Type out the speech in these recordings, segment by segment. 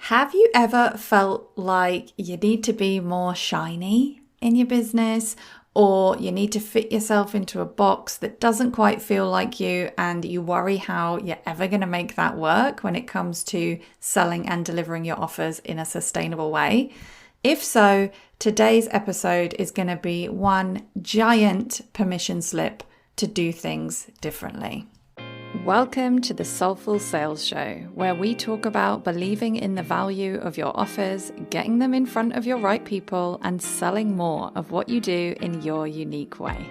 Have you ever felt like you need to be more shiny in your business, or you need to fit yourself into a box that doesn't quite feel like you, and you worry how you're ever going to make that work when it comes to selling and delivering your offers in a sustainable way? If so, today's episode is going to be one giant permission slip to do things differently. Welcome to the Soulful Sales Show, where we talk about believing in the value of your offers, getting them in front of your right people, and selling more of what you do in your unique way.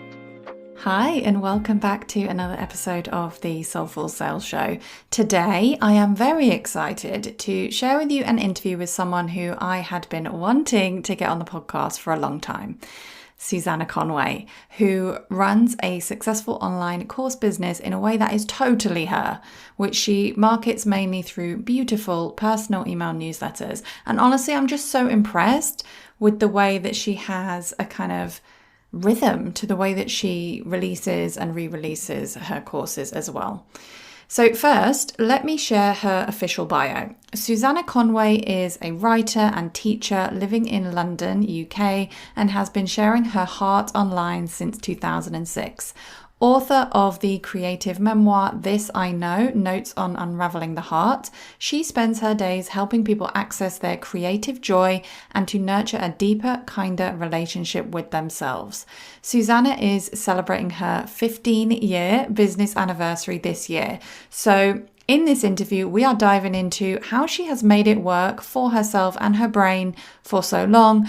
Hi, and welcome back to another episode of the Soulful Sales Show. Today, I am very excited to share with you an interview with someone who I had been wanting to get on the podcast for a long time. Susannah Conway, who runs a successful online course business in a way that is totally her, which she markets mainly through beautiful personal email newsletters. And honestly, I'm just so impressed with the way that she has a kind of rhythm to the way that she releases and re-releases her courses as well. So first, let me share her official bio. Susannah Conway is a writer and teacher living in London, UK, and has been sharing her heart online since 2006. Author of the creative memoir, This I Know, Notes on Unraveling the Heart, she spends her days helping people access their creative joy and to nurture a deeper, kinder relationship with themselves. Susannah is celebrating her 15-year business anniversary this year. So in this interview, we are diving into how she has made it work for herself and her brain for so long,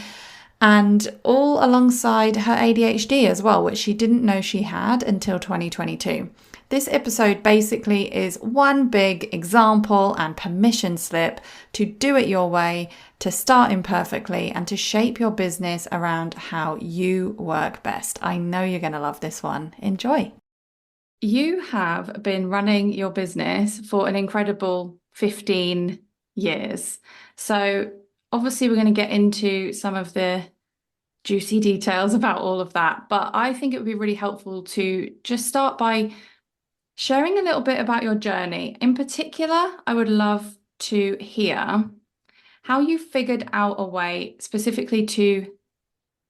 and all alongside her ADHD as well, which she didn't know she had until 2022. This episode basically is one big example and permission slip to do it your way, to start imperfectly, and to shape your business around how you work best. I know you're going to love this one. Enjoy. You have been running your business for an incredible 15 years. So obviously, we're going to get into some of the juicy details about all of that, but I think it would be really helpful to just start by sharing a little bit about your journey. In particular, I would love to hear how you figured out a way specifically to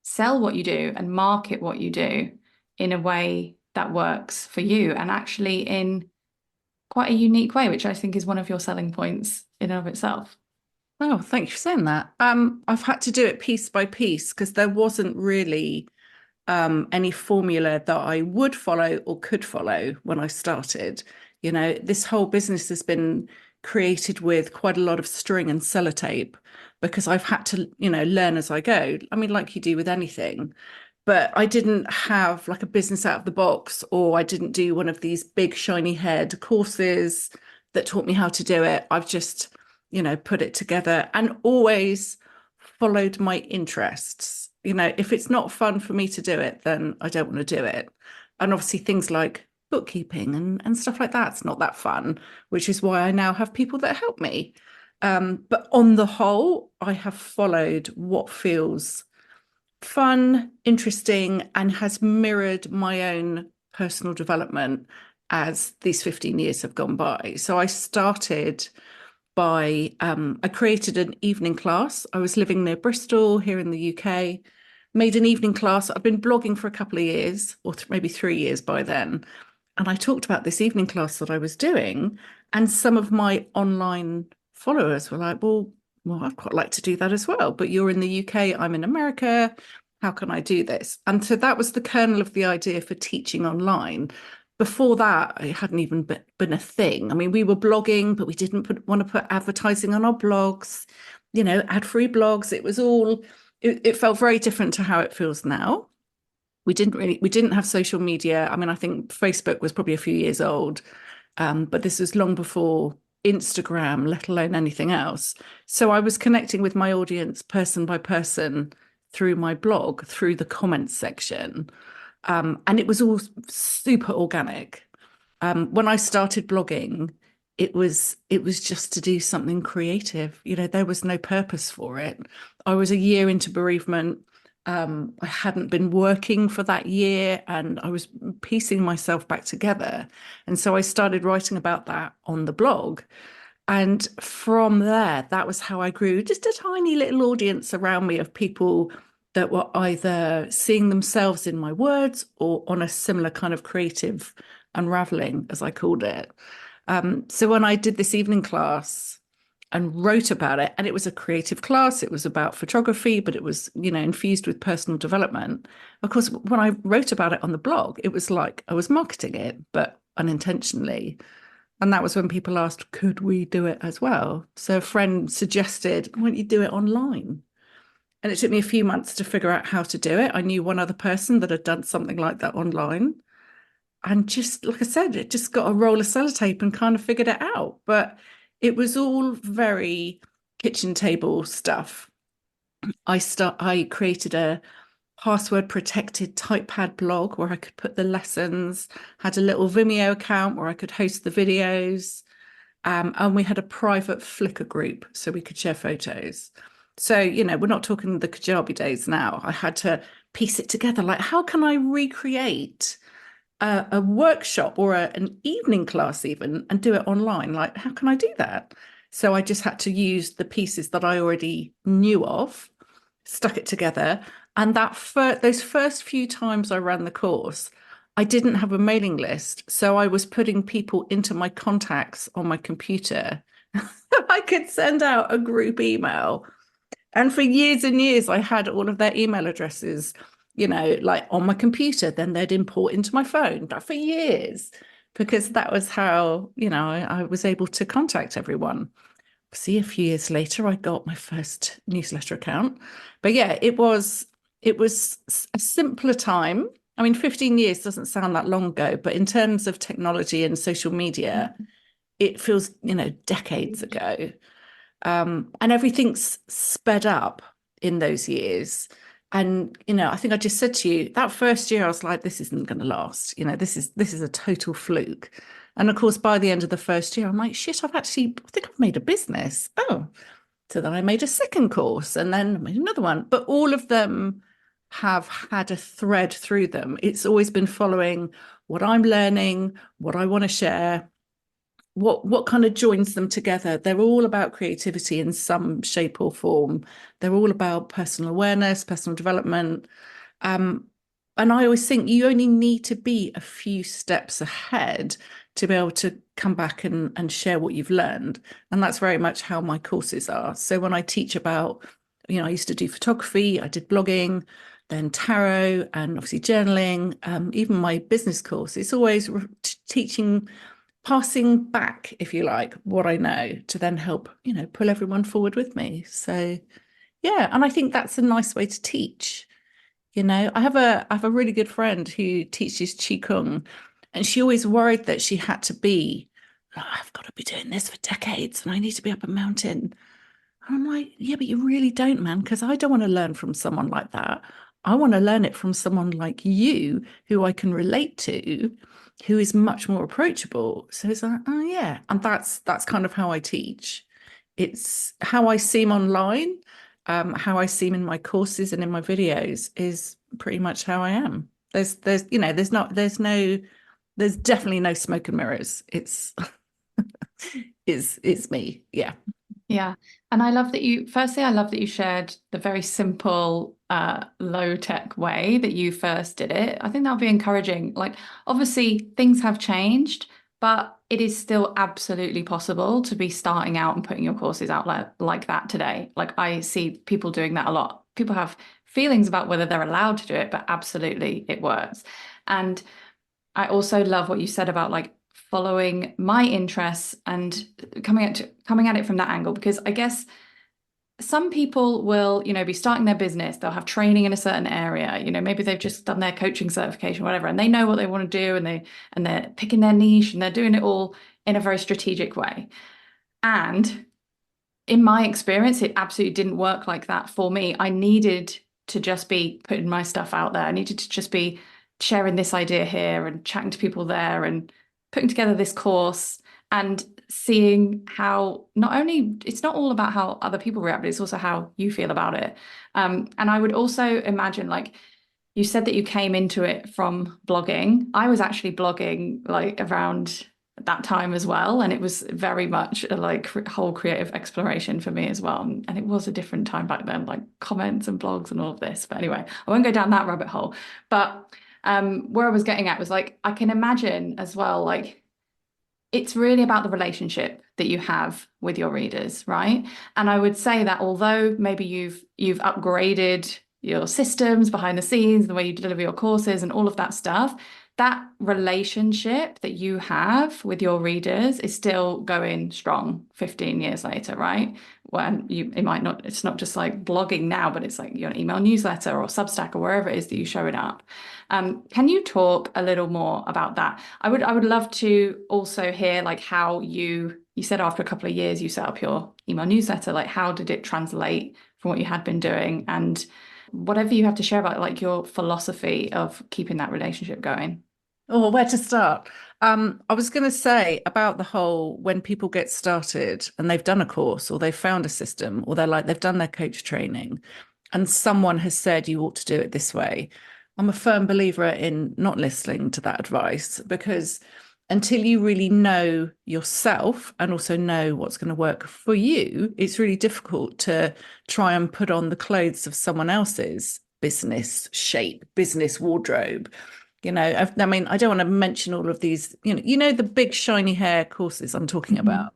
sell what you do and market what you do in a way that works for you, and actually in quite a unique way, which I think is one of your selling points in and of itself. Oh, thank you for saying that. I've had to do it piece by piece because there wasn't really any formula that I would follow or could follow when I started. You know, this whole business has been created with quite a lot of string and sellotape because I've had to, learn as I go. I mean, like you do with anything. But I didn't have like a business out of the box, or I didn't do one of these big shiny head courses that taught me how to do it. I've just put it together and always followed my interests. If it's not fun for me to do it, then I don't want to do it. And obviously things like bookkeeping and stuff like that's not that fun, which is why I now have people that help me. But on the whole, I have followed what feels fun, interesting, and has mirrored my own personal development as these 15 years have gone by. So I started by I created an evening class. I was living near Bristol here in the UK, made an evening class. I've been blogging for a couple of years, or maybe 3 years by then. And I talked about this evening class that I was doing. And some of my online followers were like, well, I'd quite like to do that as well. But you're in the UK, I'm in America. How can I do this? And so that was the kernel of the idea for teaching online. Before that, it hadn't even been a thing. I mean, we were blogging, but we didn't want to put advertising on our blogs, ad-free blogs. It was all, it felt very different to how it feels now. We didn't have social media. I mean, I think Facebook was probably a few years old, but this was long before Instagram, let alone anything else. So I was connecting with my audience person by person through my blog, through the comments section. And it was all super organic. When I started blogging, it was just to do something creative. There was no purpose for it. I was a year into bereavement. I hadn't been working for that year, and I was piecing myself back together. And so I started writing about that on the blog. And from there, that was how I grew just a tiny little audience around me of people that were either seeing themselves in my words or on a similar kind of creative unraveling, as I called it. So when I did this evening class and wrote about it, and it was a creative class, it was about photography, but it was, infused with personal development. Of course, when I wrote about it on the blog, it was like I was marketing it, but unintentionally. And that was when people asked, could we do it as well? So a friend suggested, why don't you do it online? And it took me a few months to figure out how to do it. I knew one other person that had done something like that online. And just like I said, it just got a roll of sellotape and kind of figured it out. But it was all very kitchen table stuff. I created a password protected typepad blog where I could put the lessons, had a little Vimeo account where I could host the videos. And we had a private Flickr group so we could share photos. So, we're not talking the Kajabi days now. I had to piece it together. Like, how can I recreate a workshop or an evening class even and do it online? Like, how can I do that? So I just had to use the pieces that I already knew of, stuck it together. And those first few times I ran the course, I didn't have a mailing list. So I was putting people into my contacts on my computer. I could send out a group email. And for years and years, I had all of their email addresses, like on my computer. Then they'd import into my phone for years, because that was how, I was able to contact everyone. See, a few years later, I got my first newsletter account. But yeah, it was a simpler time. I mean, 15 years doesn't sound that long ago, but in terms of technology and social media, it feels, decades ago. And everything's sped up in those years. And, I think I just said to you that first year, I was like, this isn't going to last. This is a total fluke. And of course, by the end of the first year, I'm like, shit, I think I've made a business. Oh, so then I made a second course and then I made another one. But all of them have had a thread through them. It's always been following what I'm learning, what I want to share, what kind of joins them together. They're all about creativity in some shape or form. They're all about personal awareness, personal development. Um, and I always think you only need to be a few steps ahead to be able to come back and share what you've learned. And that's very much how my courses are. So when I teach about, I used to do photography, I did blogging, then tarot, and obviously journaling, even my business course, it's always teaching, passing back, if you like, what I know to then help, pull everyone forward with me. So yeah, and I think that's a nice way to teach. I have a really good friend who teaches qigong, and she always worried that she had to be, "Oh, I've got to be doing this for decades and I need to be up a mountain." And I'm like, yeah, but you really don't, man, because I don't want to learn from someone like that. I want to learn it from someone like you who I can relate to, who is much more approachable. So it's like, oh yeah. And that's kind of how I teach. It's how I seem online, how I seem in my courses and in my videos is pretty much how I am. There's definitely no smoke and mirrors. It's me. Yeah. Yeah. And I love that you shared the very simple, low tech way that you first did it. I think that'll be encouraging. Like, obviously, things have changed, but it is still absolutely possible to be starting out and putting your courses out like that today. Like, I see people doing that a lot. People have feelings about whether they're allowed to do it, but absolutely it works. And I also love what you said about like following my interests and coming at it from that angle, because I guess some people will, be starting their business, they'll have training in a certain area, maybe they've just done their coaching certification, whatever, and they know what they want to do, and they're picking their niche and they're doing it all in a very strategic way. And in my experience, it absolutely didn't work like that for me. I needed to just be putting my stuff out there. I needed to just be sharing this idea here and chatting to people there and putting together this course and seeing how not only it's not all about how other people react, but it's also how you feel about it. And I would also imagine, like, you said that you came into it from blogging. I was actually blogging like around at that time as well. And it was very much a whole creative exploration for me as well. And it was a different time back then, like comments and blogs and all of this. But anyway, I won't go down that rabbit hole. But where I was getting at was like, I can imagine as well, like, it's really about the relationship that you have with your readers, right? And I would say that although maybe you've upgraded your systems behind the scenes, the way you deliver your courses and all of that stuff, that relationship that you have with your readers is still going strong 15 years later, right? When it might not, it's not just like blogging now, but it's like your email newsletter or Substack or wherever it is that you show it up. Can you talk a little more about that? I would love to also hear like how you said after a couple of years you set up your email newsletter, like how did it translate from what you had been doing, and whatever you have to share about like your philosophy of keeping that relationship going. Oh, where to start? I was going to say about the whole when people get started and they've done a course or they've found a system or they've done their coach training and someone has said you ought to do it this way. I'm a firm believer in not listening to that advice, because until you really know yourself and also know what's going to work for you, it's really difficult to try and put on the clothes of someone else's business shape, business wardrobe. I mean, I don't want to mention all of these, the big shiny hair courses I'm talking Mhm. about.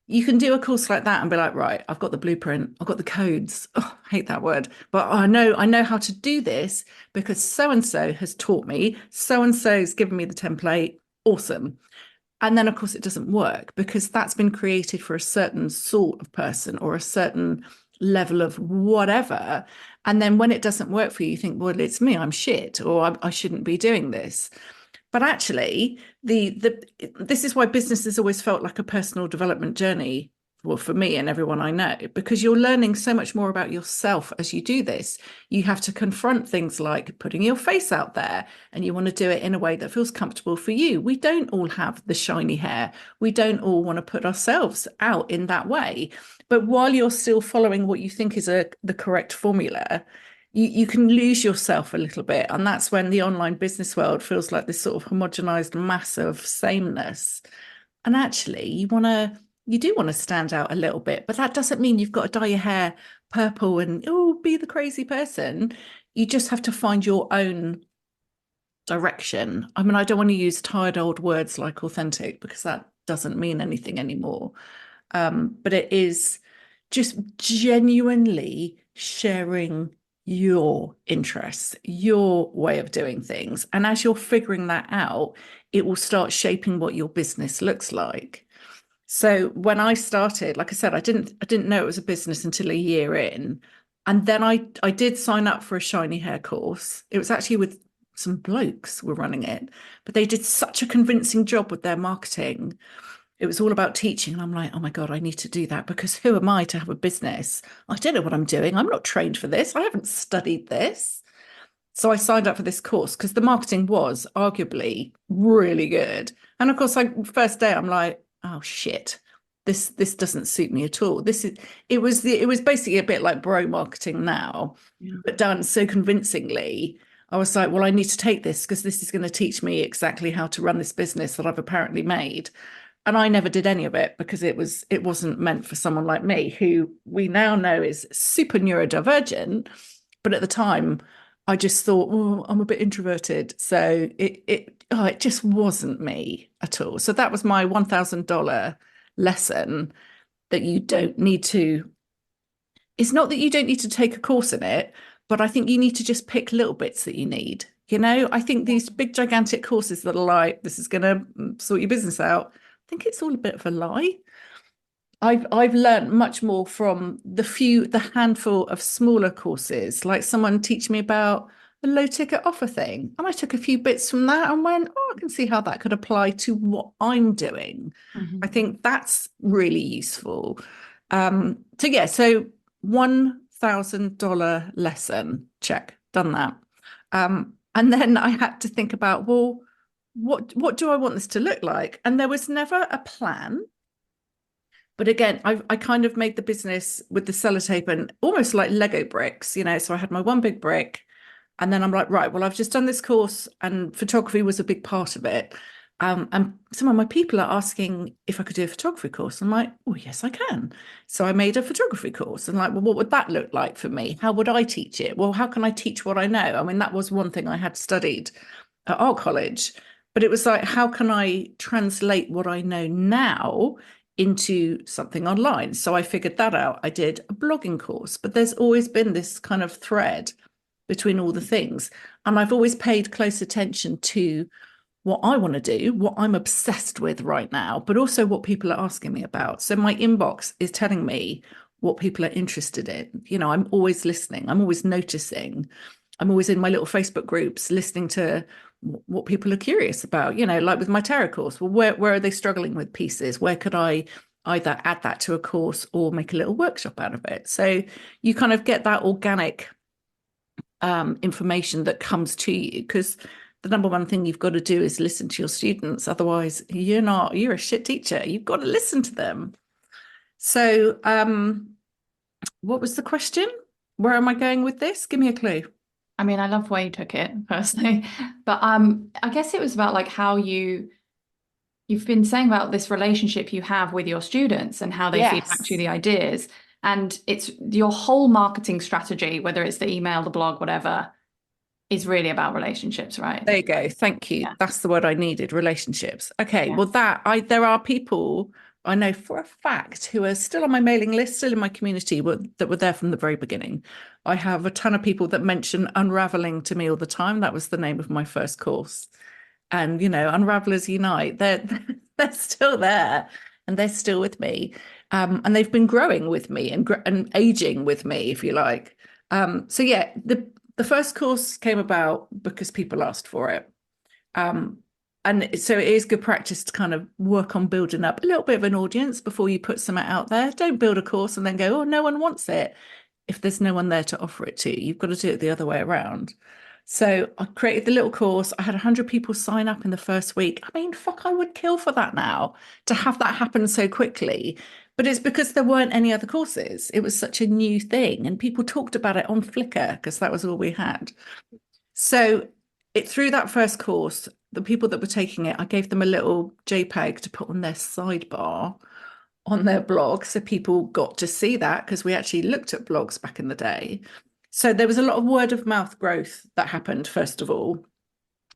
You can do a course like that and be like, right, I've got the blueprint, I've got the codes. Oh, I hate that word, but I know how to do this because so and so has taught me, so and so's given me the template. Awesome. And then, of course, it doesn't work because that's been created for a certain sort of person or a certain level of whatever. And then when it doesn't work for you, you think, well, it's me, I'm shit, or I shouldn't be doing this. But actually, this is why business has always felt like a personal development journey. Well, for me and everyone I know, because you're learning so much more about yourself as you do this. You have to confront things like putting your face out there, and you want to do it in a way that feels comfortable for you. We don't all have the shiny hair. We don't all want to put ourselves out in that way. But while you're still following what you think is the correct formula, you can lose yourself a little bit. And that's when the online business world feels like this sort of homogenized mass of sameness. And actually, you do want to stand out a little bit, but that doesn't mean you've got to dye your hair purple and be the crazy person. You just have to find your own direction. I mean, I don't want to use tired old words like authentic because that doesn't mean anything anymore. But it is just genuinely sharing your interests, your way of doing things. And as you're figuring that out, it will start shaping what your business looks like. So when I started, like I said, I didn't know it was a business until a year in. And then I did sign up for a shiny hair course. It was actually with some blokes were running it, but they did such a convincing job with their marketing. It was all about teaching. And I'm like, oh my God, I need to do that because who am I to have a business? I don't know what I'm doing. I'm not trained for this. I haven't studied this. So I signed up for this course because the marketing was arguably really good. And of course, first day, I'm like, oh shit, this doesn't suit me at all. It was basically a bit like bro marketing now, Yeah. but done so convincingly. I was like, well, I need to take this because this is going to teach me exactly how to run this business that I've apparently made. And I never did any of it because it wasn't meant for someone like me, who we now know is super neurodivergent. But at the time, I just thought, oh, I'm a bit introverted. So it just wasn't me at all. So that was my $1,000 lesson, that you don't need to, it's not that you don't need to take a course in it, but I think you need to just pick little bits that you need. I think these big gigantic courses that are like, this is going to sort your business out, I think it's all a bit of a lie. I've learned much more from the handful of smaller courses, like someone teach me about the low ticket offer thing. And I took a few bits from that and went, oh, I can see how that could apply to what I'm doing. I Mhm. think that's really useful. So $1,000 lesson, check, done that. And then I had to think about, well, what do I want this to look like? And there was never a plan. But again, I kind of made the business with the sellotape and almost like Lego bricks. So I had my one big brick, and then I'm like, right, well, I've just done this course, and photography was a big part of it. And some of my people are asking if I could do a photography course. I'm like, oh, yes, I can. So I made a photography course and like, well, what would that look like for me? How would I teach it? Well, how can I teach what I know? I mean, that was one thing I had studied at art college, but it was like, how can I translate what I know now into something online? So I figured that out. I did a blogging course, but there's always been this kind of thread between all the things. And I've always paid close attention to what I want to do, what I'm obsessed with right now, but also what people are asking me about. So my inbox is telling me what people are interested in. You know, I'm always listening, I'm always noticing, I'm always in my little Facebook groups listening to what people are curious about, you know, like with my tarot course. Well, where are they struggling with pieces? Where could I either add that to a course or make a little workshop out of it? So you kind of get that organic information that comes to you, because the number one thing you've got to do is listen to your students. Otherwise, you're a shit teacher. You've got to listen to them. So, what was the question? Where am I going with this? Give me a clue. I mean, I love where you took it personally, but I guess it was about like how you've been saying about this relationship you have with your students and how they feed back to you Yes. the ideas. And it's your whole marketing strategy, whether it's the email, the blog, whatever, is really about relationships, right? There you go. Thank you. Yeah. That's the word I needed, relationships. Okay. Yeah. Well, there are people I know for a fact who are still on my mailing list, still in my community, that were there from the very beginning. I have a ton of people that mention unraveling to me all the time. That was the name of my first course. And, you know, Unravelers Unite, they're still there and they're still with me. And they've been growing with me and aging with me, if you like. So yeah, the first course came about because people asked for it. Um, and so it is good practice to kind of work on building up a little bit of an audience before you put something out there. Don't build a course and then go, oh, no one wants it. If there's no one there to offer it to, you've got to do it the other way around. So I created the little course. I had 100 people sign up in the first week. I mean, fuck, I would kill for that now to have that happen so quickly. But it's because there weren't any other courses. It was such a new thing. And people talked about it on Flickr because that was all we had. So through that first course, the people that were taking it, I gave them a little JPEG to put on their sidebar on their blog. So people got to see that because we actually looked at blogs back in the day. So there was a lot of word of mouth growth that happened, first of all.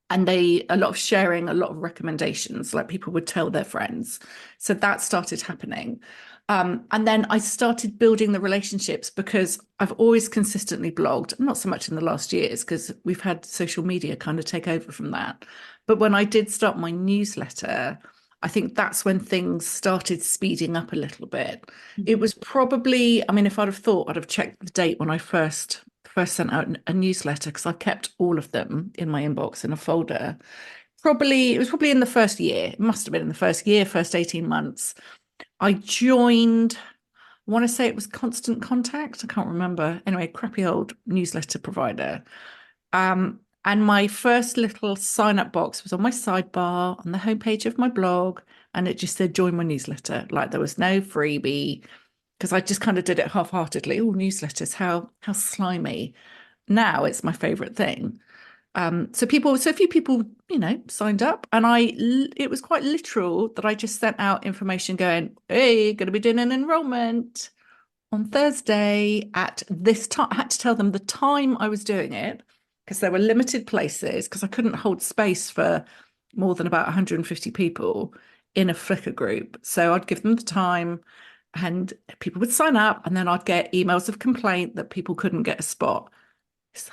And a lot of sharing, a lot of recommendations, like people would tell their friends. So that started happening. And then I started building the relationships because I've always consistently blogged, not so much in the last years because we've had social media kind of take over from that. But when I did start my newsletter, I think that's when things started speeding up a little bit. It was probably, I mean, if I'd have thought, I'd have checked the date when I first sent out a newsletter because I kept all of them in my inbox in a folder. It was probably in the first year. It must have been in the first year, first 18 months. I joined, I want to say it was Constant Contact. I can't remember. Anyway, crappy old newsletter provider. And my first little sign up box was on my sidebar on the homepage of my blog. And it just said, join my newsletter. Like there was no freebie because I just kind of did it half-heartedly. Oh, newsletters, how slimy. Now it's my favorite thing. So a few people, you know, signed up, and it was quite literal that I just sent out information going, hey, going to be doing an enrollment on Thursday at this time. I had to tell them the time I was doing it because there were limited places because I couldn't hold space for more than about 150 people in a Flickr group. So I'd give them the time and people would sign up, and then I'd get emails of complaint that people couldn't get a spot. It's a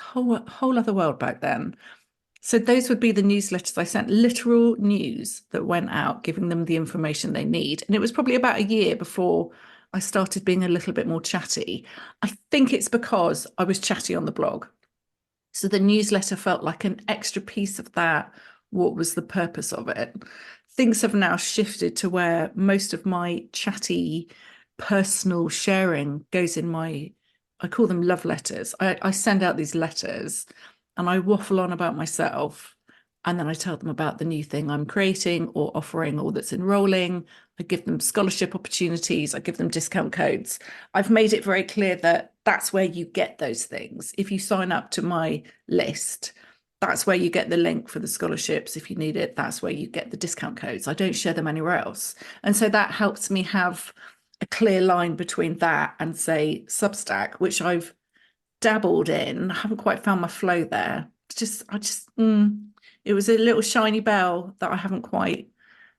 whole other world back then. So those would be the newsletters I sent, literal news that went out, giving them the information they need. And it was probably about a year before I started being a little bit more chatty. I think it's because I was chatty on the blog. So the newsletter felt like an extra piece of that. What was the purpose of it? Things have now shifted to where most of my chatty personal sharing goes in I call them love letters. I send out these letters and I waffle on about myself. And then I tell them about the new thing I'm creating or offering or that's enrolling. I give them scholarship opportunities. I give them discount codes. I've made it very clear that that's where you get those things. If you sign up to my list, That's where you get the link for the scholarships if you need it. That's where you get the discount codes. I don't share them anywhere else. And so that helps me have a clear line between that and, say, Substack, which I've dabbled in. I haven't quite found my flow there. It was a little shiny bell that I haven't quite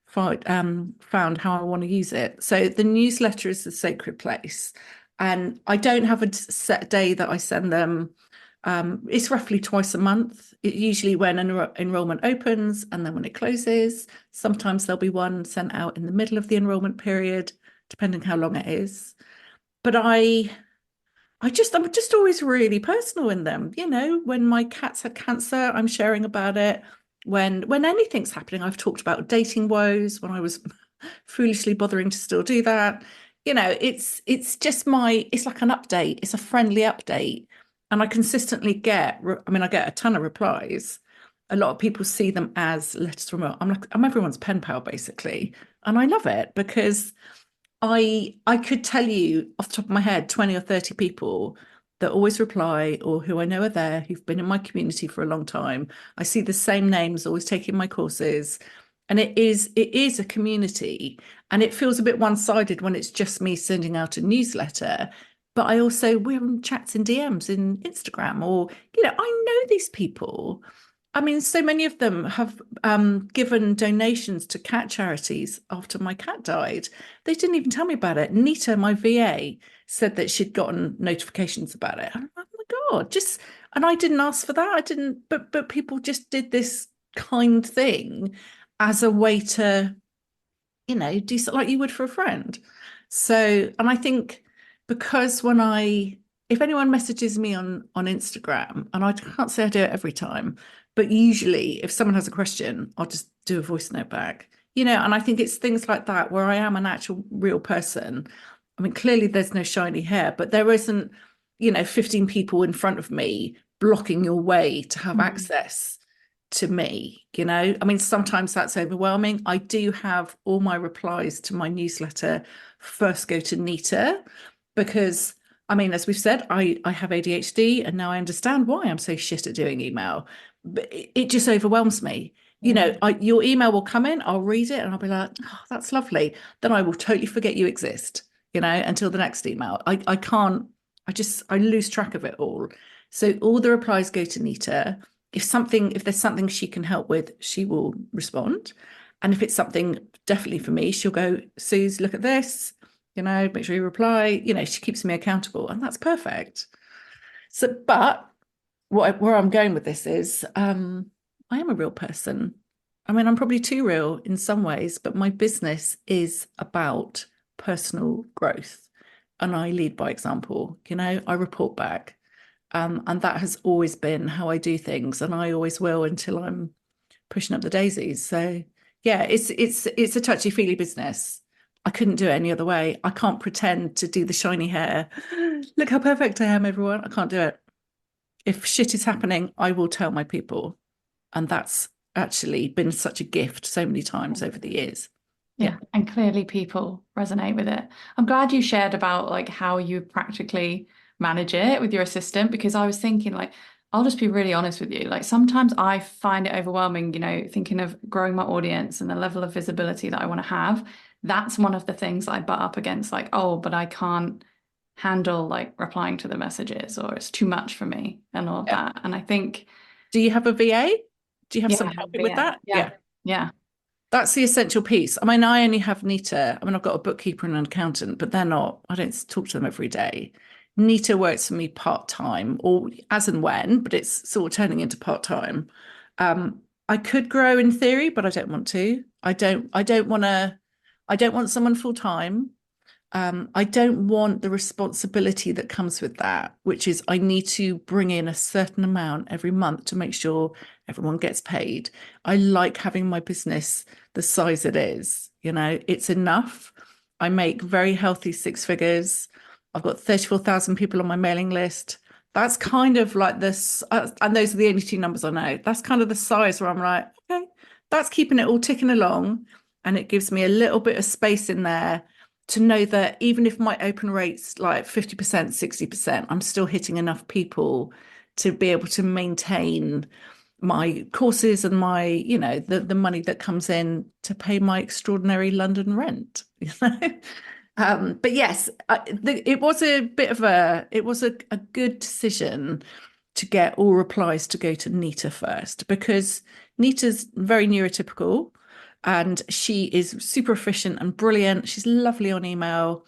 found how I want to use it. So the newsletter is the sacred place. And I don't have a set day that I send them. It's roughly twice a month, usually when enrollment opens and then when it closes. Sometimes there'll be one sent out in the middle of the enrollment period, depending how long it is. But I'm just always really personal in them. You know, when my cats had cancer, I'm sharing about it. When anything's happening, I've talked about dating woes when I was foolishly bothering to still do that. You know, it's just it's like an update. It's a friendly update. And I consistently I get a ton of replies. A lot of people see them as letters from, I'm everyone's pen pal, basically. And I love it because I could tell you off the top of my head 20 or 30 people that always reply or who I know are there, who've been in my community for a long time. I see the same names always taking my courses. And it is a community, and it feels a bit one-sided when it's just me sending out a newsletter. But we're in chats and DMs in Instagram, or, I know these people. I mean, so many of them have given donations to cat charities after my cat died. They didn't even tell me about it. Nita, my VA, said that she'd gotten notifications about it. I'm like, oh my God, and I didn't ask for that. I didn't, but people just did this kind thing as a way to, do something like you would for a friend. So, and I think because if anyone messages me on Instagram, and I can't say I do it every time, but usually if someone has a question, I'll just do a voice note back, and I think it's things like that where I am an actual real person. I mean, clearly there's no shiny hair, but there isn't, 15 people in front of me blocking your way to have access to me. I mean, sometimes that's overwhelming. I do have all my replies to my newsletter first go to Nita, because I mean, as we've said, I have ADHD, and now I understand why I'm so shit at doing email. But it just overwhelms me. Your email will come in, I'll read it, and I'll be like, oh, that's lovely. Then I will totally forget you exist, until the next email. I can't, I lose track of it all. So all the replies go to Nita. If there's something she can help with, she will respond. And if it's something definitely for me, she'll go, Suze, look at this, make sure you reply. She keeps me accountable, and that's perfect. So, but where I'm going with this is, I am a real person. I mean, I'm probably too real in some ways, but my business is about personal growth, and I lead by example. I report back. And that has always been how I do things, and I always will until I'm pushing up the daisies. So yeah, it's a touchy-feely business. I couldn't do it any other way. I can't pretend to do the shiny hair. Look how perfect I am, everyone. I can't do it. If shit is happening, I will tell my people. And that's actually been such a gift so many times over the years. Yeah. And clearly people resonate with it. I'm glad you shared about like how you practically manage it with your assistant, because I was thinking like, I'll just be really honest with you. Like sometimes I find it overwhelming, thinking of growing my audience and the level of visibility that I want to have. That's one of the things I butt up against, like, oh, but I can't handle like replying to the messages, or it's too much for me and all of that. And I think, do you have a VA? Do you have someone I have a helping with that? Yeah. That's the essential piece. I mean, I only have Nita. I mean, I've got a bookkeeper and an accountant, but I don't talk to them every day. Nita works for me part-time, or as and when, but it's sort of turning into part-time. I could grow in theory, but I don't want to. I don't want someone full-time. I don't want the responsibility that comes with that, which is I need to bring in a certain amount every month to make sure everyone gets paid. I like having my business the size it is. It's enough. I make very healthy six figures. I've got 34,000 people on my mailing list. That's kind of like this, and those are the only two numbers I know. That's kind of the size where I'm like, okay, that's keeping it all ticking along. And it gives me a little bit of space in there to know that even if my open rate's like 50%, 60%, I'm still hitting enough people to be able to maintain my courses and my, the money that comes in to pay my extraordinary London rent. But yes, it was a bit of it was a good decision to get all replies to go to Nita first, because Nita's very neurotypical and she is super efficient and brilliant. She's lovely on email.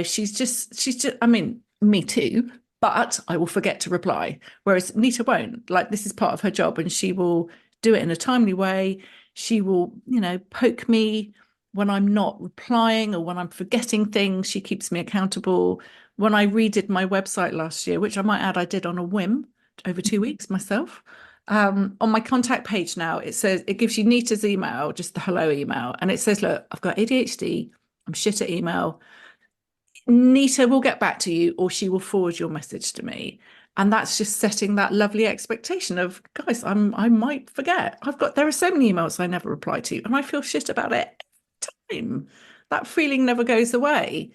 She's just, I mean, me too, but I will forget to reply. Whereas Nita won't. Like, this is part of her job, and she will do it in a timely way. She will, poke me when I'm not replying or when I'm forgetting things. She keeps me accountable. When I redid my website last year, which I might add, I did on a whim over 2 weeks myself. On my contact page now, it says, it gives you Nita's email, just the hello email. And it says, look, I've got ADHD. I'm shit at email. Nita will get back to you, or she will forward your message to me. And that's just setting that lovely expectation of, guys, I might forget. There are so many emails I never reply to, and I feel shit about it every time. That feeling never goes away.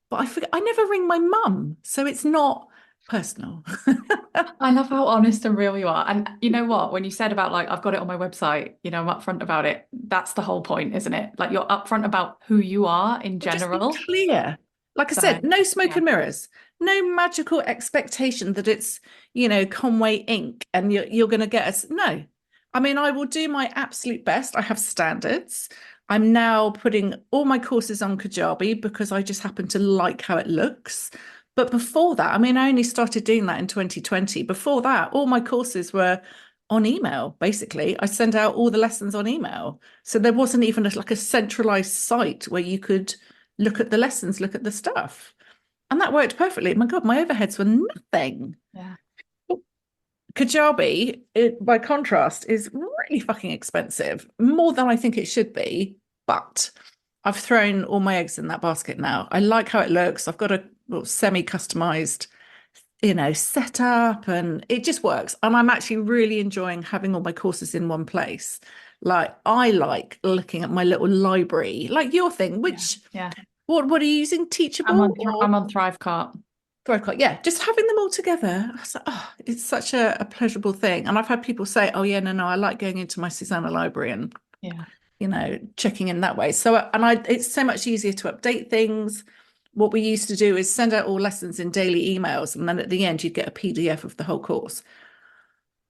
But I forget, I never ring my mum, so it's not personal. I love how honest and real you are. And you know what? When you said about like, I've got it on my website, I'm upfront about it. That's the whole point, isn't it? Like you're upfront about who you are in Or just be general. clear. Like I So, said, no smoke yeah. and mirrors, no magical expectation that it's, Conway ink and you're going to get us. No, I mean, I will do my absolute best. I have standards. I'm now putting all my courses on Kajabi because I just happen to like how it looks. But before that, I mean, I only started doing that in 2020. Before that, all my courses were on email, basically. I send out all the lessons on email. So there wasn't even like a centralized site where you could look at the lessons, look at the stuff. And that worked perfectly. My God, my overheads were nothing. Yeah. Kajabi, by contrast, is really fucking expensive, more than I think it should be. But I've thrown all my eggs in that basket now. I like how it looks. I've got a semi-customized, setup, and it just works. And I'm actually really enjoying having all my courses in one place. Like, I like looking at my little library, like your thing, Yeah. which Yeah. what are you using? I'm Teachable on or I'm on Thrivecart. Thrivecart? Yeah, just having them all together. I was like, oh, it's such a pleasurable thing. And I've had people say, oh yeah, no, I like going into my Susannah library and Yeah. checking in that way. So, it's so much easier to update things. What we used to do is send out all lessons in daily emails, and then at the end you'd get a PDF of the whole course.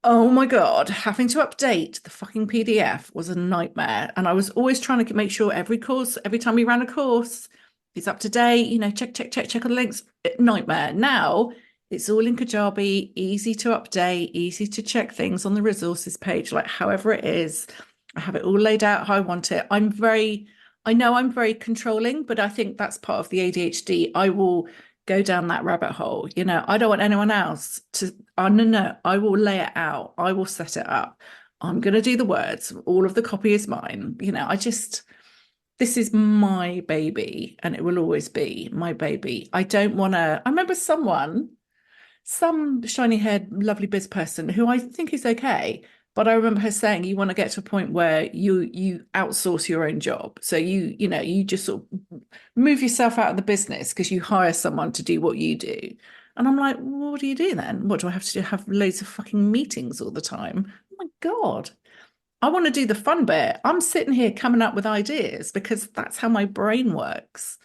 Oh my God, having to update the fucking PDF was a nightmare. And I was always trying to make sure every time we ran a course, it's up to date, check on the links. Nightmare. Now it's all in Kajabi, easy to update, easy to check things on the resources page, like however it is. I have it all laid out how I want it. I know I'm very controlling, but I think that's part of the ADHD. I will go down that rabbit hole. I don't want anyone else to, oh, no, I will lay it out. I will set it up. I'm going to do the words. All of the copy is mine. This is my baby and it will always be my baby. I don't want to, I remember some shiny haired, lovely biz person who I think is okay. But I remember her saying you want to get to a point where you outsource your own job. So you just sort of move yourself out of the business because you hire someone to do what you do. And I'm like, well, what do you do then? What do I have to do? Have loads of fucking meetings all the time? Oh my God. I want to do the fun bit. I'm sitting here coming up with ideas because that's how my brain works.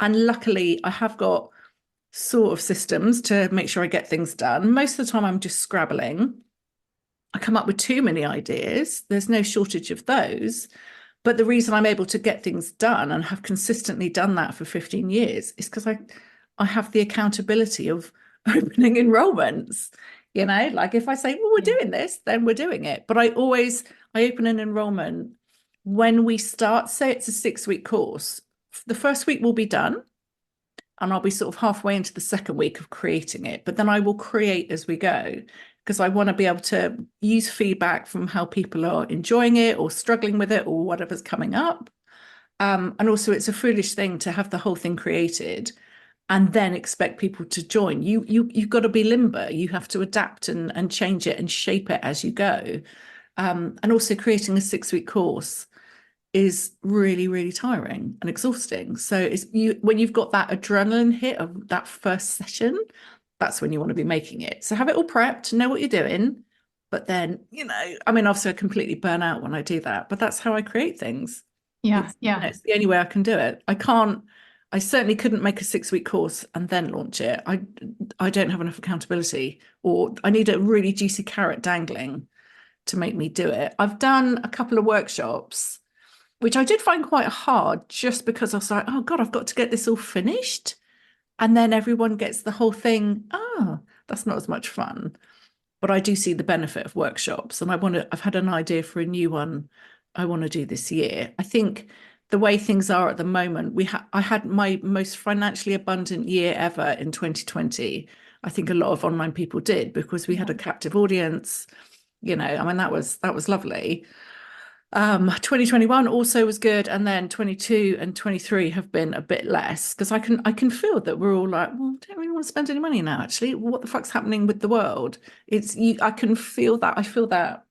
And luckily, I have got sort of systems to make sure I get things done. Most of the time, I'm just scrabbling. I come up with too many ideas. There's no shortage of those. But the reason I'm able to get things done and have consistently done that for 15 years is because I have the accountability of opening enrollments. Like if I say, well, we're Yeah. doing this, then we're doing it. But I open an enrollment when we start, say it's a 6-week course. The first week will be done and I'll be sort of halfway into the second week of creating it. But then I will create as we go because I want to be able to use feedback from how people are enjoying it or struggling with it or whatever's coming up. And also, it's a foolish thing to have the whole thing created and then expect people to join. You've got to be limber. You have to adapt and change it and shape it as you go. And also, creating a 6-week course is really, really tiring and exhausting. So when you've got that adrenaline hit of that first session, that's when you want to be making it. So have it all prepped, know what you're doing, But then, I mean, obviously I completely burn out when I do that, but that's how I create things. Yeah, It's yeah, it's the only way I can do it. I certainly couldn't make a 6-week course and then launch it. I don't have enough accountability, or I need a really juicy carrot dangling to make me do it. I've done a couple of workshops, which I did find quite hard just because I was like, oh God, I've got to get this all finished. And then everyone gets the whole thing. Oh, that's not as much fun. But I do see the benefit of workshops, and I've had an idea for a new one I want to do this year. I think the way things are at the moment, I had my most financially abundant year ever in 2020. I think a lot of online people did, because we had yeah, a captive audience. I mean, that was lovely. 2021 also was good, and then 22 and 23 have been a bit less, because I can feel that we're all like, well, I don't really want to spend any money now, actually. What the fuck's happening with the world? I can feel that. I feel that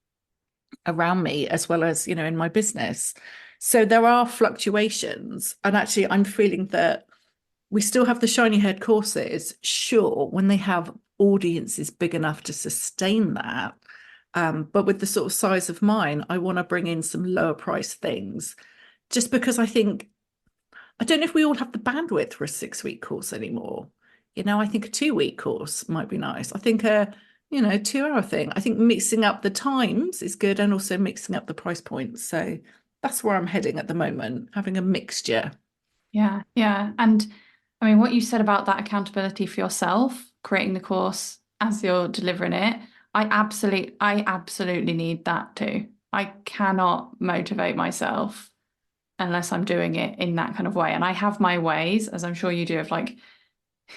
around me, as well as, in my business. So there are fluctuations, and actually I'm feeling that we still have the shiny head courses, sure, when they have audiences big enough to sustain that. But with the sort of size of mine, I want to bring in some lower price things, just because I don't know if we all have the bandwidth for a 6-week course anymore. I think a 2-week course might be nice. I think a 2-hour thing. I think mixing up the times is good, and also mixing up the price points. So that's where I'm heading at the moment, having a mixture. yeah, yeah. And I mean, what you said about that accountability for yourself, creating the course as you're delivering it, I absolutely need that too. I cannot motivate myself unless I'm doing it in that kind of way. And I have my ways, as I'm sure you do, of like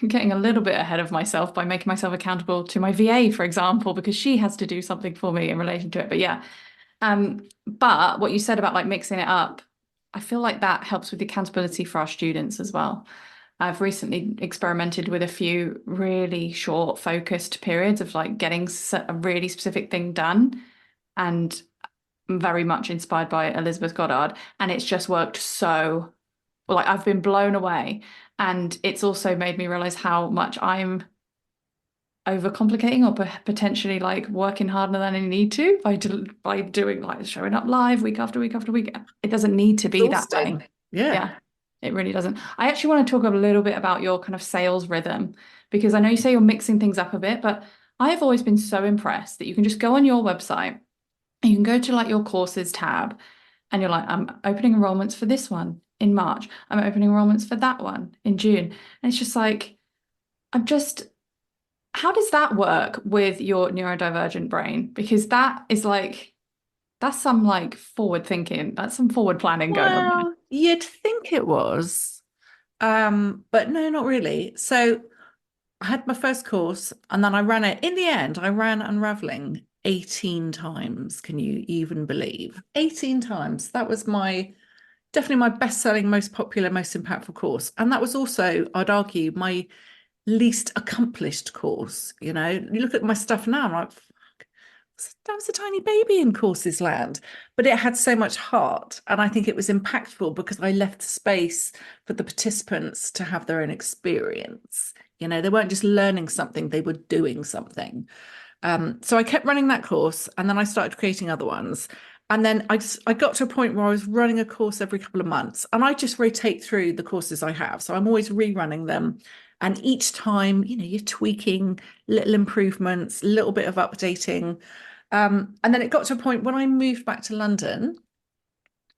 getting a little bit ahead of myself by making myself accountable to my VA, for example, because she has to do something for me in relation to it. But yeah, but what you said about like mixing it up, I feel like that helps with the accountability for our students as well. I've recently experimented with a few really short, focused periods of like getting a really specific thing done, and very much inspired by Elizabeth Goddard. And it's just worked so well, like I've been blown away. And it's also made me realize how much I'm overcomplicating or potentially like working harder than I need to by doing like showing up live week after week after week. It doesn't need to be that Exhausting. way. Yeah. Yeah, it really doesn't. I actually want to talk a little bit about your kind of sales rhythm, because I know you say you're mixing things up a bit, but I've always been so impressed that you can just go on your website and you can go to like your courses tab and you're like, I'm opening enrollments for this one in March. I'm opening enrollments for that one in June. And it's just like, I'm just how does that work with your neurodivergent brain? Because that is like, that's some like forward thinking, that's some forward planning going on there. Well, you'd think it was, but no, not really. So I had my first course, and then I ran it. In the end, I ran Unraveling 18 times. Can you even believe? 18 times. That was definitely my best-selling, most popular, most impactful course. And that was also, I'd argue, my least accomplished course. You look at my stuff now, I'm like, fuck, that was a tiny baby in courses land, but it had so much heart. And I think it was impactful because I left space for the participants to have their own experience. They weren't just learning something, they were doing something. So I kept running that course, and then I started creating other ones. And then I got to a point where I was running a course every couple of months, and I just rotate through the courses I have. So I'm always rerunning them. And each time, you're tweaking little improvements, a little bit of updating. And then it got to a point when I moved back to London,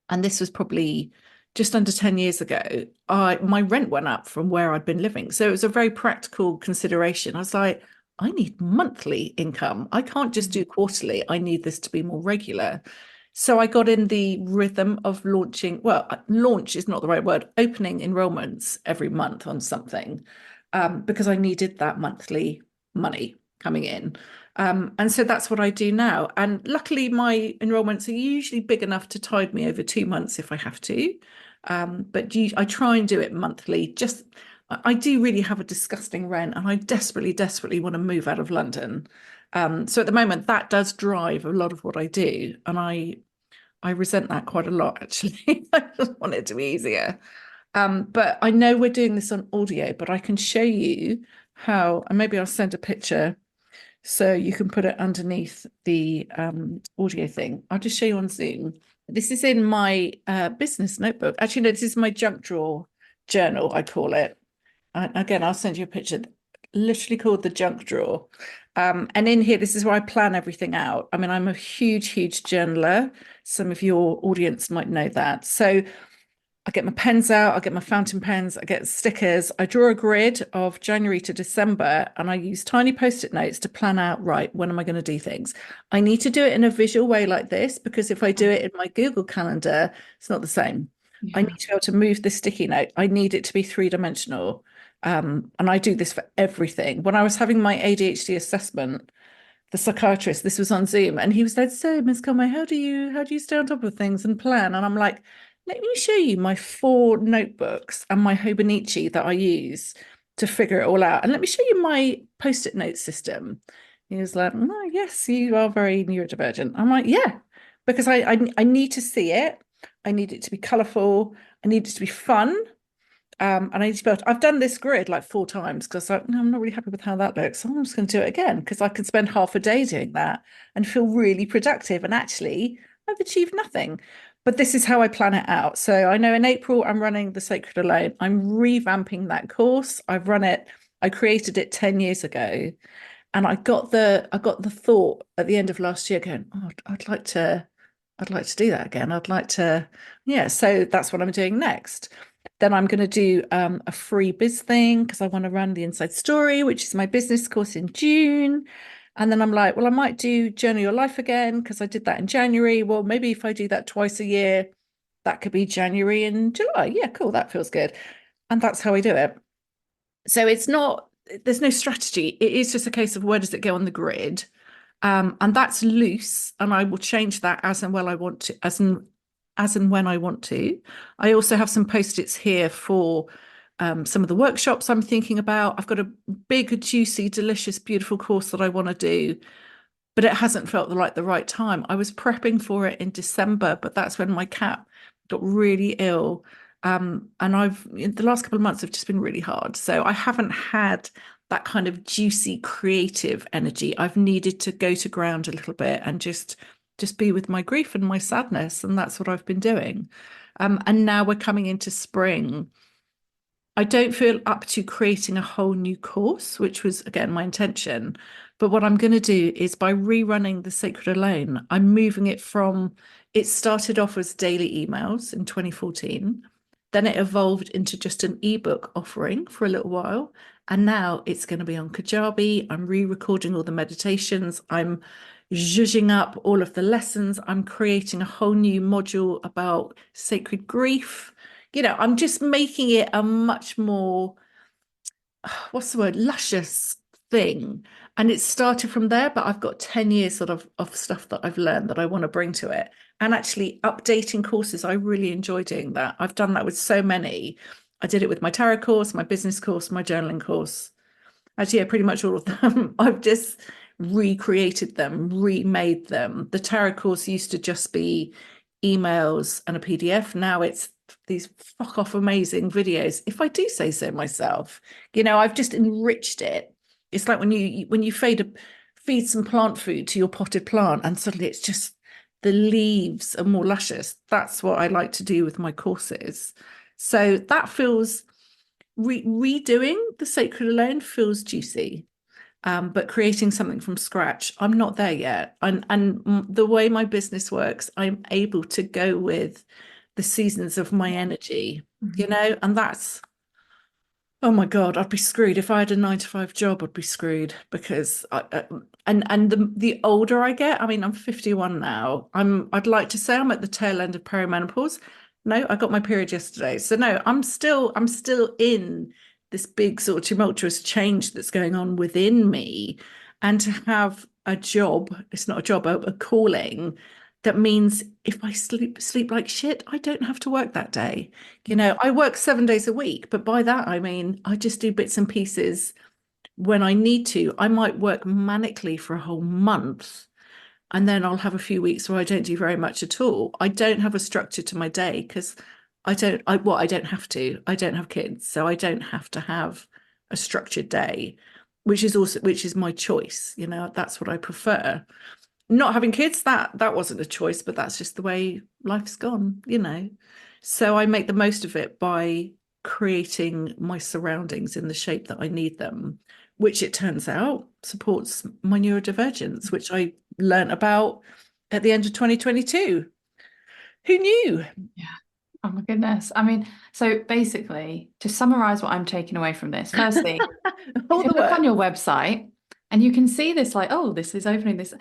and this was probably just under 10 years ago, my rent went up from where I'd been living. So it was a very practical consideration. I was like, I need monthly income. I can't just do quarterly. I need this to be more regular. So I got in the rhythm of launching, well, launch is not the right word, opening enrollments every month on something, because I needed that monthly money coming in. And so that's what I do now. And luckily, my enrollments are usually big enough to tide me over 2 months if I have to. But I try and do it monthly. I do really have a disgusting rent, and I desperately, desperately want to move out of London. So at the moment, that does drive a lot of what I do. And I resent that quite a lot, actually. I just want it to be easier. But I know we're doing this on audio, but I can show you how, and maybe I'll send a picture So you can put it underneath the audio thing. I'll just show you on Zoom. This is in my business notebook. Actually, no, this is my junk drawer journal, I call it. Again, I'll send you a picture, literally called the junk drawer. And in here, this is where I plan everything out. I mean, I'm a huge, huge journaler. Some of your audience might know that. So I get my pens out, I get my fountain pens, I get stickers, I draw a grid of January to December, and I use tiny post-it notes to plan out, right, when am I going to do things? I need to do it in a visual way like this, because if I do it in my Google Calendar, it's not the same. I Yeah. need to be able to move the sticky note. I need it to be three-dimensional. And I do this for everything. When I was having my ADHD assessment, the psychiatrist, this was on Zoom, and he was like, so Miss Conway, how do you stay on top of things and plan? And I'm like, let me show you my 4 notebooks and my Hobonichi that I use to figure it all out. And let me show you my post-it note system. He was like, oh, yes, you are very neurodivergent. I'm like, yeah, because I need to see it. I need it to be colorful. I need it to be fun. And I need to be able to, I've done this grid like 4 times because like, no, I'm not really happy with how that looks. So I'm just going to do it again because I can spend half a day doing that and feel really productive. And actually, I've achieved nothing. But this is how I plan it out. So I know in April, I'm running the Sacred Alone. I'm revamping that course. I've run it, I created it 10 years ago. And I got the thought at the end of last year going, oh, I'd like to do that again. I'd like to, yeah. So that's what I'm doing next. Then I'm going to do a free biz thing because I want to run the Inside Story, which is my business course in June. And then I'm like, well, I might do Journey Your Life again because I did that in January. Well, maybe if I do that twice a year, that could be January and July. Yeah, cool. That feels good. And that's how I do it. So it's not, there's no strategy. It is just a case of where does it go on the grid? And that's loose, and I will change that as and when I want to, as and when I want to. I also have some post-its here for some of the workshops I'm thinking about. I've got a big, juicy, delicious, beautiful course that I want to do, but it hasn't felt like the right time. I was prepping for it in December, but that's when my cat got really ill. And in the last couple of months have just been really hard. So I haven't had that kind of juicy creative energy. I've needed to go to ground a little bit and just be with my grief and my sadness. And that's what I've been doing. And now we're coming into spring. I don't feel up to creating a whole new course, which was, again, my intention. But what I'm going to do is by rerunning the Sacred Alone, I'm moving it from, it started off as daily emails in 2014. Then it evolved into just an ebook offering for a little while. And now it's going to be on Kajabi. I'm re-recording all the meditations. I'm zhuzhing up all of the lessons. I'm creating a whole new module about sacred grief. I'm just making it a much more, what's the word, luscious thing. And it started from there, but I've got 10 years sort of stuff that I've learned that I want to bring to it. And actually updating courses, I really enjoy doing that. I've done that with so many. I did it with my tarot course, my business course, my journaling course. Actually, yeah, pretty much all of them. I've just recreated them, remade them. The tarot course used to just be emails and a PDF. Now it's these fuck off amazing videos, if I do say so myself. I've just enriched it. It's like when you feed some plant food to your potted plant and suddenly it's just the leaves are more luscious. That's what I like to do with my courses. So that feels redoing the Sacred Alone feels juicy. But creating something from scratch, I'm not there yet. And the way my business works, I'm able to go with the seasons of my energy, and that's, oh my God, I'd be screwed. If I had a 9 to 5 job, I'd be screwed because and the older I get, I mean, I'm 51 now. I'd like to say I'm at the tail end of perimenopause. No, I got my period yesterday. So no, I'm still in this big sort of tumultuous change that's going on within me. And to have a job, it's not a job, a calling that means if I sleep like shit, I don't have to work that day. I work 7 days a week, but by that I mean I just do bits and pieces when I need to. I might work manically for a whole month and then I'll have a few weeks where I don't do very much at all. I don't have a structure to my day because I don't have to. I don't have kids, so I don't have to have a structured day. which is my choice. That's what I prefer. Not having kids, that wasn't a choice, but that's just the way life's gone. So I make the most of it by creating my surroundings in the shape that I need them, which it turns out supports my neurodivergence, which I learnt about at the end of 2022. Who knew? Yeah. Oh my goodness. I mean, so basically, to summarize what I'm taking away from this, firstly, All if you the look on work. your website and you can see this, like, oh, this is opening this,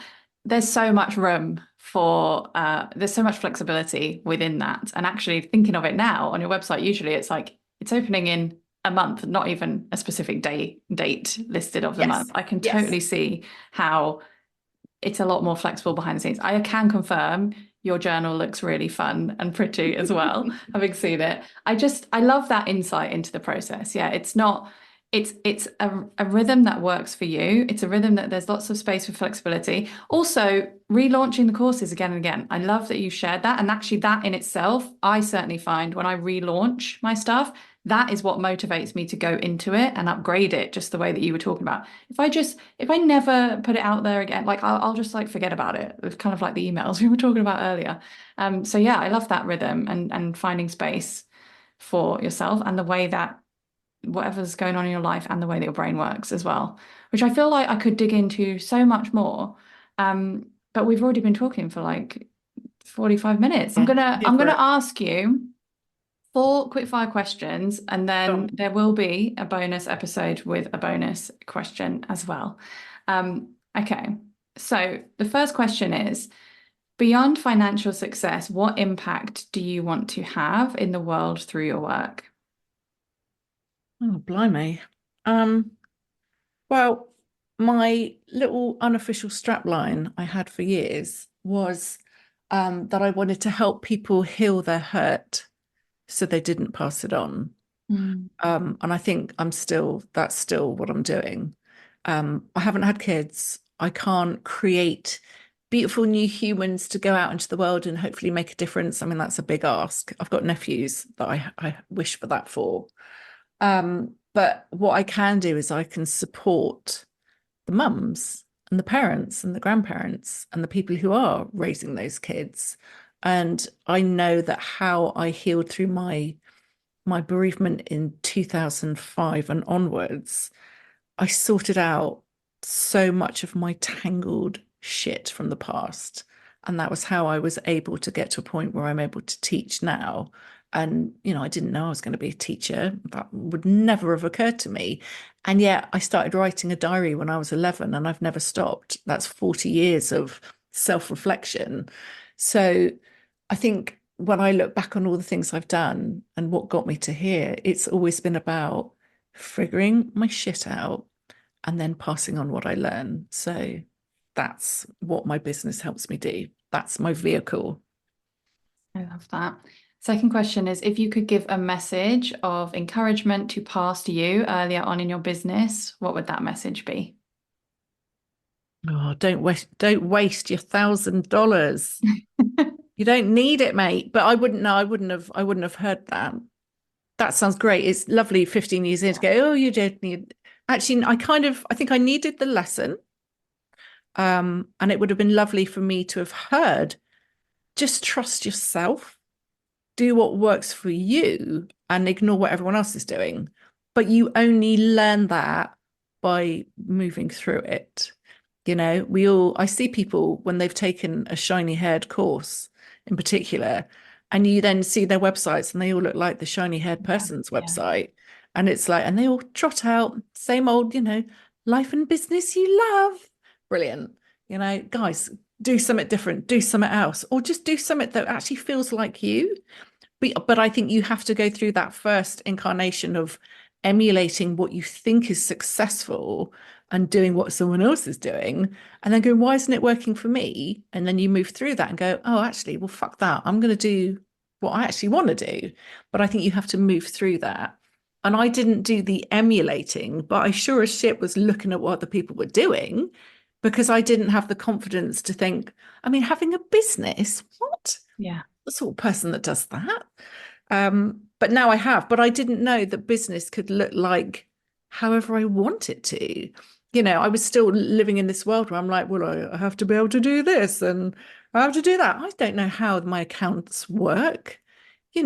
there's so much room for, there's so much flexibility within that. And actually, thinking of it now on your website, usually it's like it's opening in a month, not even a specific date listed of the month. Yes. I can Yes. totally see how it's a lot more flexible behind the scenes. I can confirm your journal looks really fun and pretty as well, having seen it. I love that insight into the process. Yeah, it's not, it's a rhythm that works for you. It's a rhythm that there's lots of space for flexibility. Also, relaunching the courses again and again. I love that you shared that. And actually, that in itself, I certainly find when I relaunch my stuff, that is what motivates me to go into it and upgrade it just the way that you were talking about. If I never put it out there again, like I'll just like forget about it. It's kind of like the emails we were talking about earlier. So yeah, I love that rhythm and finding space for yourself and the way that whatever's going on in your life and the way that your brain works as well, which I feel like I could dig into so much more. But we've already been talking for like 45 minutes. I'm Yeah, gonna here I'm for gonna it. ask you four quickfire questions, and then Done. there will be a bonus episode with a bonus question as well. Okay, so the first question is, beyond financial success, what impact do you want to have in the world through your work? Oh, blimey. Um, well, my little unofficial strapline I had for years was that I wanted to help people heal their hurt so they didn't pass it on. Mm. And I think that's still what I'm doing. I haven't had kids. I can't create beautiful new humans to go out into the world and hopefully make a difference. I mean, that's a big ask. I've got nephews that I wish for that for. But what I can do is I can support the mums and the parents and the grandparents and the people who are raising those kids. And I know that how I healed through my bereavement in 2005 and onwards, I sorted out so much of my tangled shit from the past. And that was how I was able to get to a point where I'm able to teach now. And, I didn't know I was going to be a teacher. That would never have occurred to me. And yet I started writing a diary when I was 11 and I've never stopped. That's 40 years of self reflection. So I think when I look back on all the things I've done and what got me to here, it's always been about figuring my shit out and then passing on what I learn. So that's what my business helps me do. That's my vehicle. I love that. Second question is, if you could give a message of encouragement to past you earlier on in your business, what would that message be? Oh, don't waste your $1,000. You don't need it, mate. But I wouldn't know. I wouldn't have heard that. That sounds great. It's lovely 15 years in to go, oh, you did need. Actually, I think I needed the lesson. And it would have been lovely for me to have heard, just trust yourself, do what works for you and ignore what everyone else is doing. But you only learn that by moving through it. I see people when they've taken a shiny haired course in particular, and you then see their websites and they all look like the shiny haired Yeah, person's yeah, website. And it's like, and they all trot out same old, life and business you love. Brilliant. Guys, do something different, do something else, or just do something that actually feels like you. But I think you have to go through that first incarnation of emulating what you think is successful and doing what someone else is doing, and then going, why isn't it working for me? And then you move through that and go, oh, actually, well, fuck that. I'm going to do what I actually want to do. But I think you have to move through that. And I didn't do the emulating, but I sure as shit was looking at what other people were doing because I didn't have the confidence to think, I mean, having a business, what? yeah. The sort of person that does that. But now I have, but I didn't know that business could look like however I want it to. I was still living in this world where I'm like, well, I have to be able to do this and I have to do that. I don't know how my accounts work. I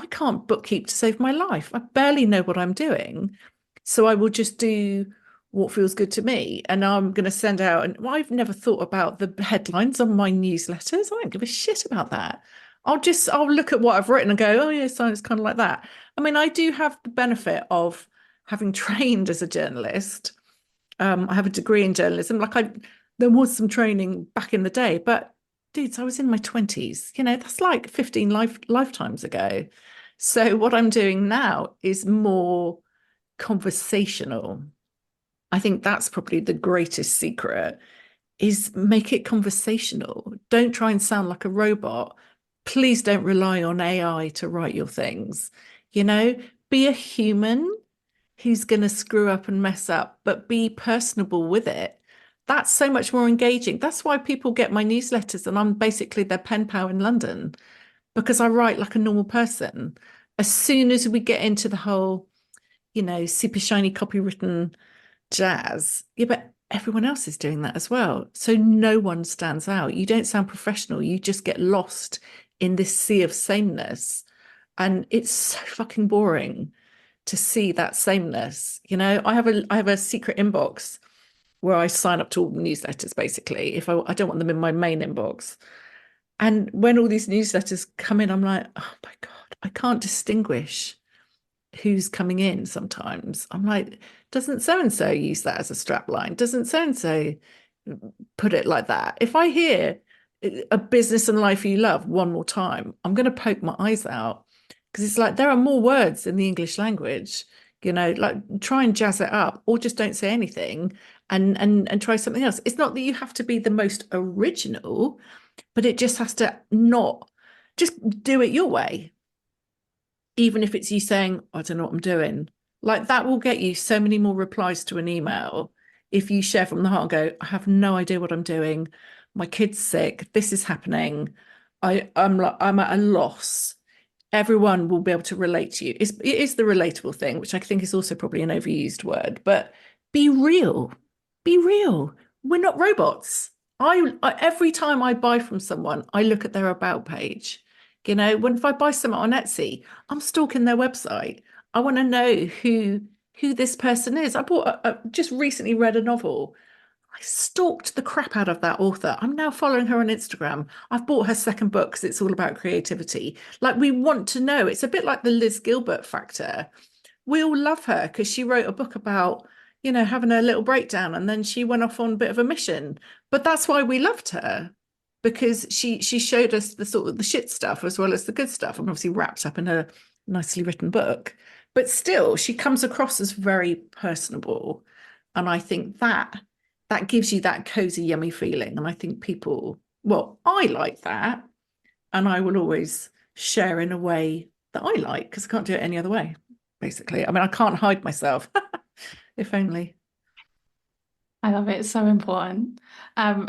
can't bookkeep to save my life. I barely know what I'm doing. So I will just do what feels good to me. And I'm going to send out, and I've never thought about the headlines on my newsletters. I don't give a shit about that. I'll look at what I've written and go, oh, yeah, so it's kind of like that. I mean, I do have the benefit of having trained as a journalist. I have a degree in journalism. There was some training back in the day, but dudes, I was in my 20s. That's like 15 lifetimes ago. So what I'm doing now is more conversational. I think that's probably the greatest secret is make it conversational. Don't try and sound like a robot. Please don't rely on AI to write your things. You know, be a human who's going to screw up and mess up, but be personable with it. That's so much more engaging. That's why people get my newsletters and I'm basically their pen pal in London because I write like a normal person. As soon as we get into the whole, super shiny copywritten jazz, yeah, but everyone else is doing that as well. So no one stands out. You don't sound professional. You just get lost in this sea of sameness. And it's so fucking boring to see that sameness. I have a secret inbox where I sign up to all the newsletters basically. If I don't want them in my main inbox. And when all these newsletters come in, I'm like, oh my God, I can't distinguish who's coming in sometimes. I'm like, doesn't so and so use that as a strap line? Doesn't so and so put it like that? If I hear a business and life you love one more time, I'm going to poke my eyes out because it's like there are more words in the English language. Like try and jazz it up, or just don't say anything and try something else. It's not that you have to be the most original, but it just has to not just do it your way, even if it's you saying, I don't know what I'm doing. Like that will get you so many more replies to an email if you share from the heart and go, I have no idea what I'm doing. My kid's sick. This is happening. I'm at a loss. Everyone will be able to relate to you. It is the relatable thing, which I think is also probably an overused word, but be real. Be real. We're not robots. Every time I buy from someone, I look at their about page. If I buy something on Etsy, I'm stalking their website. I want to know who this person is. Just recently read a novel. I stalked the crap out of that author. I'm now following her on Instagram. I've bought her second book because it's all about creativity. Like we want to know. It's a bit like the Liz Gilbert factor. We all love her because she wrote a book about, having a little breakdown and then she went off on a bit of a mission. But that's why we loved her, because she showed us the sort of the shit stuff as well as the good stuff, and obviously wrapped up in a nicely written book. But still, she comes across as very personable. And I think that gives you that cozy, yummy feeling. And I think I like that. And I will always share in a way that I like because I can't do it any other way, basically. I mean, I can't hide myself, if only. I love it. It's so important. Um,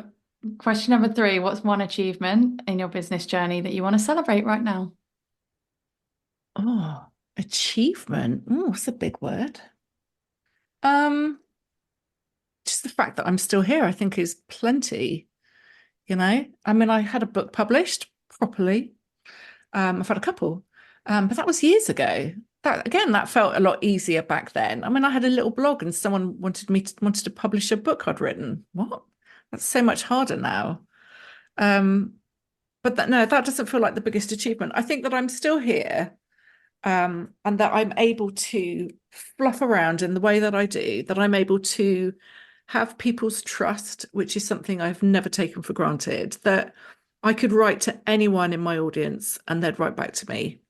Question number three, what's one achievement in your business journey that you want to celebrate right now? Oh, achievement. Oh, that's a big word. Um, just the fact that I'm still here, I think is plenty. I mean, I had a book published properly. I've had a couple, but that was years ago. That felt a lot easier back then. I mean, I had a little blog, and someone wanted to publish a book I'd written. What? That's so much harder now. Um, but no, that doesn't feel like the biggest achievement. I think that I'm still here, and that I'm able to fluff around in the way that I do. That I'm able to have people's trust, which is something I've never taken for granted. That I could write to anyone in my audience and they'd write back to me,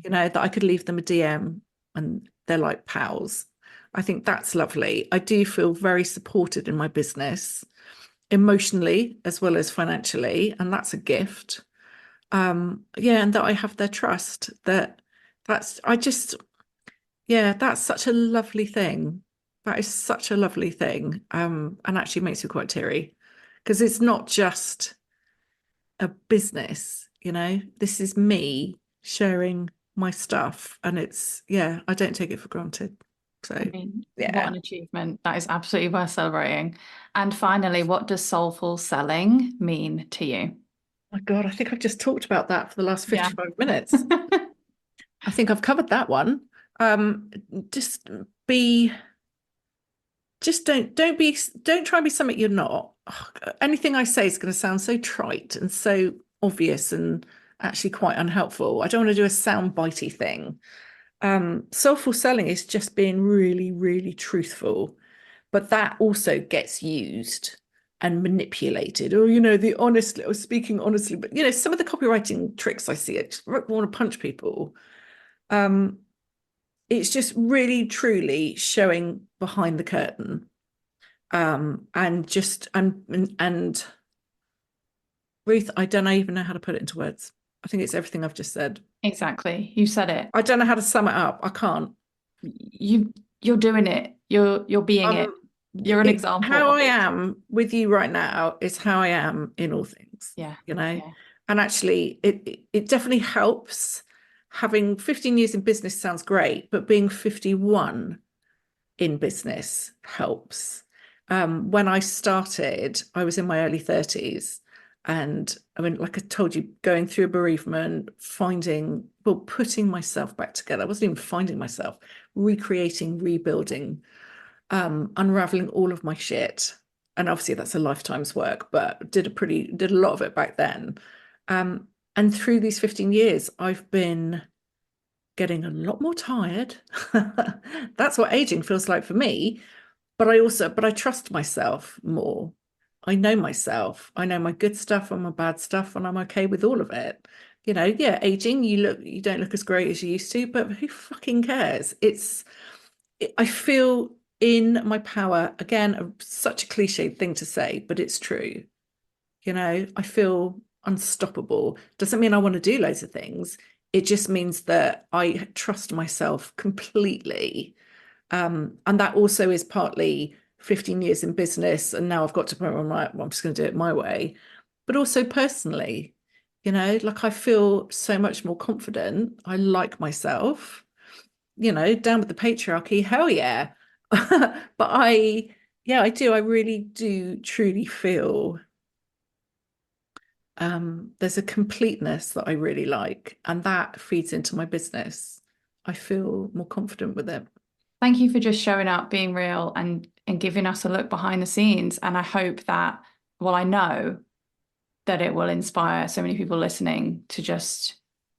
that I could leave them a DM and they're like pals. I think that's lovely. I do feel very supported in my business, emotionally as well as financially, and that's a gift. Yeah, and that I have their trust. That's I just yeah, that's such a lovely thing. That is such a lovely thing. And actually makes me quite teary because it's not just a business. This is me sharing my stuff. And yeah, I don't take it for granted. So, I mean, what yeah. an achievement. That is absolutely worth celebrating. And finally, what does soulful selling mean to you? My God, I think I've just talked about that for the last Yeah. 55 minutes. I think I've covered that one. Um, just be, just don't try and be something you're not. Ugh, anything I say is going to sound so trite and so obvious and actually quite unhelpful. I don't want to do a sound bitey thing. Soulful selling is just being really, really truthful, but that also gets used and manipulated. Or, the honestly, or speaking honestly, but some of the copywriting tricks I see, I just want to punch people. It's just really, truly showing behind the curtain. And just and Ruth, I don't even know how to put it into words. I think it's everything I've just said. Exactly. You said it. I don't know how to sum it up. I can't. You're doing it. You're being it. You're an example How of I it. am with you right now is how I am in all things, Yeah. you know. Yeah. And actually, it definitely helps. Having 15 years in business sounds great, but being 51 in business helps. When I started, I was in my early 30s. And I mean, like I told you, going through a bereavement, putting myself back together. I wasn't even finding myself, recreating, rebuilding, unraveling all of my shit. And obviously that's a lifetime's work, but did a lot of it back then. And through these 15 years, I've been getting a lot more tired. That's what aging feels like for me. But I trust myself more. I know myself. I know my good stuff and my bad stuff, and I'm okay with all of it. Yeah, aging, you don't look as great as you used to, but who fucking cares? I feel in my power. Again, such a cliched thing to say, but it's true. I feel unstoppable. Doesn't mean I want to do loads of things. It just means that I trust myself completely. And that also is partly 15 years in business. And now I've got to the point where I'm like, well, I'm just going to do it my way. But also personally, like I feel so much more confident. I like myself, down with the patriarchy. Hell yeah. But yeah, I do. I really do truly feel there's a completeness that I really like, and that feeds into my business. I feel more confident with it. Thank you for just showing up, being real, and giving us a look behind the scenes. And I hope that, well, I know that it will inspire so many people listening to just,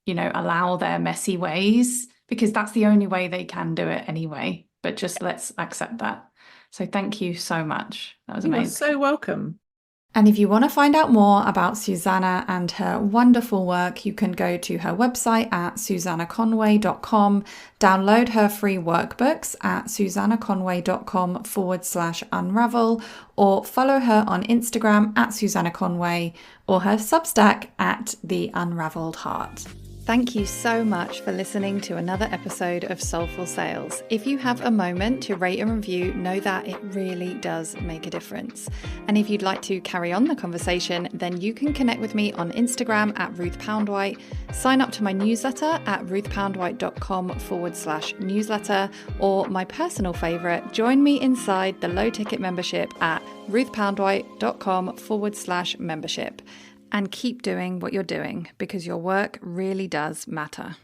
allow their messy ways, because that's the only way they can do it anyway. But just let's accept that. So thank you so much. That was You are amazing. so welcome. And if you want to find out more about Susannah and her wonderful work, you can go to her website at susannahconway.com, download her free workbooks at susannahconway.com/unravel, or follow her on Instagram at Susannah Conway, or her Substack at The Unraveled Heart. Thank you so much for listening to another episode of Soulful Sales. If you have a moment to rate and review, know that it really does make a difference. And if you'd like to carry on the conversation, then you can connect with me on Instagram at Ruth Poundwhite, sign up to my newsletter at ruthpoundwhite.com/newsletter, or my personal favourite, join me inside the low ticket membership at ruthpoundwhite.com/membership. And keep doing what you're doing, because your work really does matter.